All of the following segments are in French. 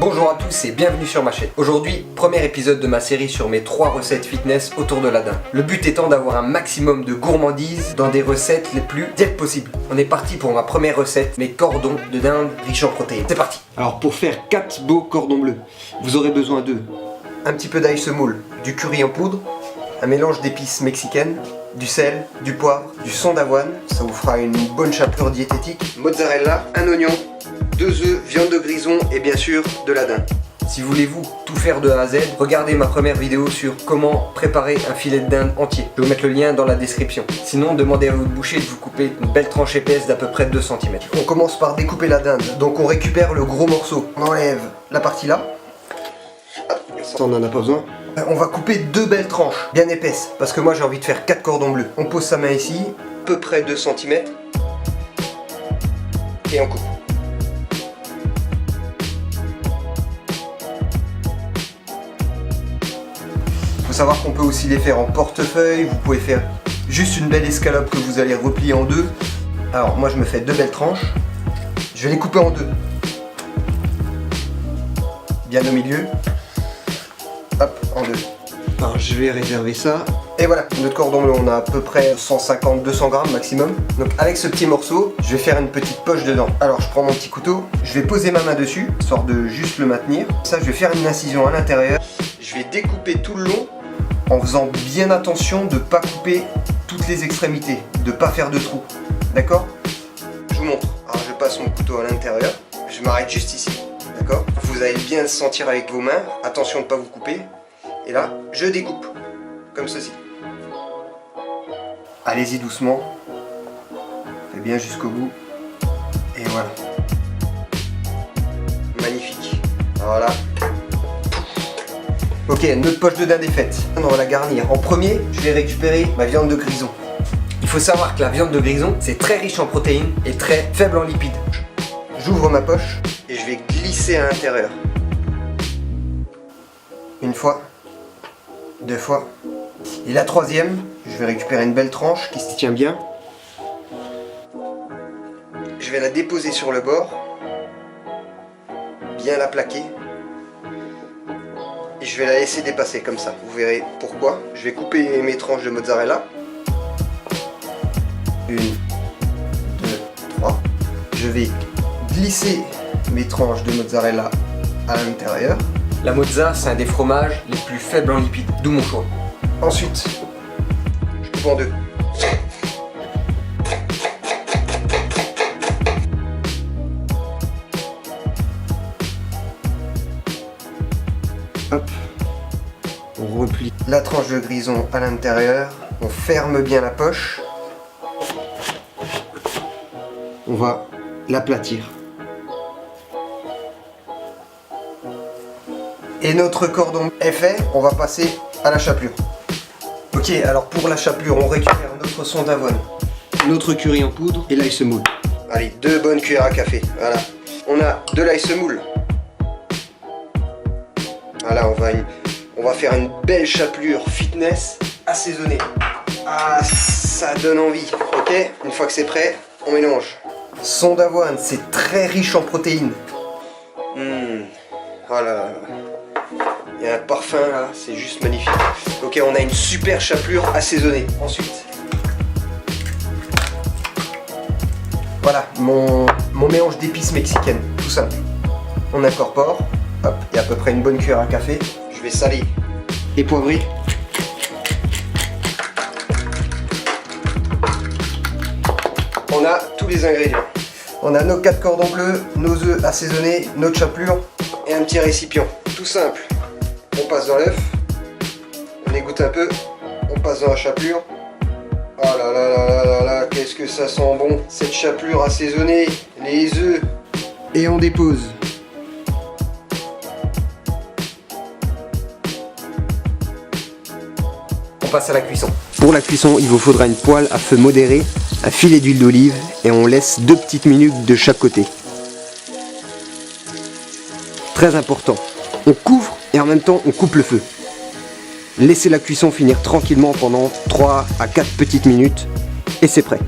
Bonjour à tous et bienvenue sur ma chaîne. Aujourd'hui, premier épisode de ma série sur mes 3 recettes fitness autour de la dinde. Le but étant d'avoir un maximum de gourmandise dans des recettes les plus diètes possibles. On est parti pour ma première recette, mes cordons de dinde riches en protéines. C'est parti. Alors pour faire 4 beaux cordons bleus, vous aurez besoin de un petit peu d'ail semoule, du curry en poudre, un mélange d'épices mexicaines, du sel, du poivre, du son d'avoine, ça vous fera une bonne chapelure diététique, mozzarella, un oignon, 2 œufs, viande de grison et bien sûr de la dinde. Si voulez-vous tout faire de A à Z, regardez ma première vidéo sur comment préparer un filet de dinde entier. Je vais vous mettre le lien dans la description. Sinon, demandez à votre boucher de vous couper une belle tranche épaisse d'à peu près 2 cm. On commence par découper la dinde. Donc on récupère le gros morceau. On enlève la partie là. Ça on n'en a pas besoin. On va couper 2 belles tranches, bien épaisses, parce que moi j'ai envie de faire 4 cordons bleus. On pose sa main ici, à peu près 2 cm. Et on coupe. Faut savoir qu'on peut aussi les faire en portefeuille, vous pouvez faire juste une belle escalope que vous allez replier en 2. Alors moi je me fais 2 belles tranches, je vais les couper en 2. Bien au milieu, hop, en 2. Alors je vais réserver ça. Et voilà, notre cordon bleu, on a à peu près 150-200 grammes maximum. Donc avec ce petit morceau, je vais faire une petite poche dedans. Alors je prends mon petit couteau, je vais poser ma main dessus, histoire de juste le maintenir. Ça, je vais faire une incision à l'intérieur. Je vais découper tout le long, en faisant bien attention de ne pas couper toutes les extrémités, de ne pas faire de trous. D'accord? Je vous montre. Alors je passe mon couteau à l'intérieur, je m'arrête juste ici. D'accord? Vous allez bien le sentir avec vos mains, attention de ne pas vous couper. Et là, je découpe, comme ceci. Allez-y doucement, faites bien jusqu'au bout. Et voilà. Magnifique. Voilà. Ok, notre poche de dinde est faite. On va la garnir. En premier, je vais récupérer ma viande de grison. Il faut savoir que la viande de grison, c'est très riche en protéines et très faible en lipides. J'ouvre ma poche et je vais glisser à l'intérieur. Une fois, 2 fois. Et la troisième, je vais récupérer une belle tranche qui se tient bien. Je vais la déposer sur le bord. Bien la plaquer. Et je vais la laisser dépasser comme ça. Vous verrez pourquoi. Je vais couper mes tranches de mozzarella. 1, 2, 3. Je vais glisser mes tranches de mozzarella à l'intérieur. La mozza, c'est un des fromages les plus faibles en lipides, d'où mon choix. Ensuite, je coupe en 2. Hop, on replie la tranche de grison à l'intérieur, on ferme bien la poche, on va l'aplatir. Et notre cordon est fait, on va passer à la chapelure. Ok, alors pour la chapelure, on récupère notre son d'avoine, notre curry en poudre et l'ail semoule. Allez, 2 bonnes cuillères à café, voilà. On a de l'ail semoule. Voilà, on va faire une belle chapelure fitness assaisonnée. Ah, ça donne envie, ok? Une fois que c'est prêt, on mélange. Son d'avoine, c'est très riche en protéines. Voilà. Il y a un parfum là, c'est juste magnifique. Ok, on a une super chapelure assaisonnée. Ensuite, voilà, mon mélange d'épices mexicaines, tout simple. On incorpore, hop, il y a à peu près une bonne cuillère à café. Je vais saler et poivrer. On a tous les ingrédients. On a nos 4 cordons bleus, nos œufs assaisonnés, notre chapelure et un petit récipient. Tout simple. On passe dans l'œuf, on égoutte un peu, on passe dans la chapelure. Oh là là là là là là, qu'est-ce que ça sent bon, cette chapelure assaisonnée, les œufs. Et on dépose. On passe à la cuisson. Pour la cuisson, il vous faudra une poêle à feu modéré, un filet d'huile d'olive et on laisse 2 petites minutes de chaque côté. Très important, on couvre et en même temps on coupe le feu. Laissez la cuisson finir tranquillement pendant 3 à 4 petites minutes et c'est prêt.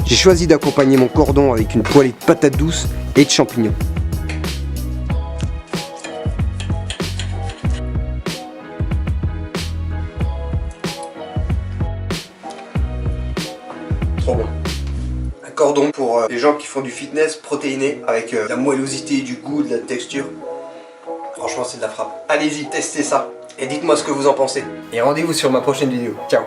J'ai choisi d'accompagner mon cordon avec une poêlée de patates douces et de champignons. trop bon. Un cordon pour les gens qui font du fitness protéiné avec la moellosité, du goût, de la texture. Franchement, c'est de la frappe. Allez-y, testez ça et dites-moi ce que vous en pensez. Et rendez-vous sur ma prochaine vidéo. Ciao.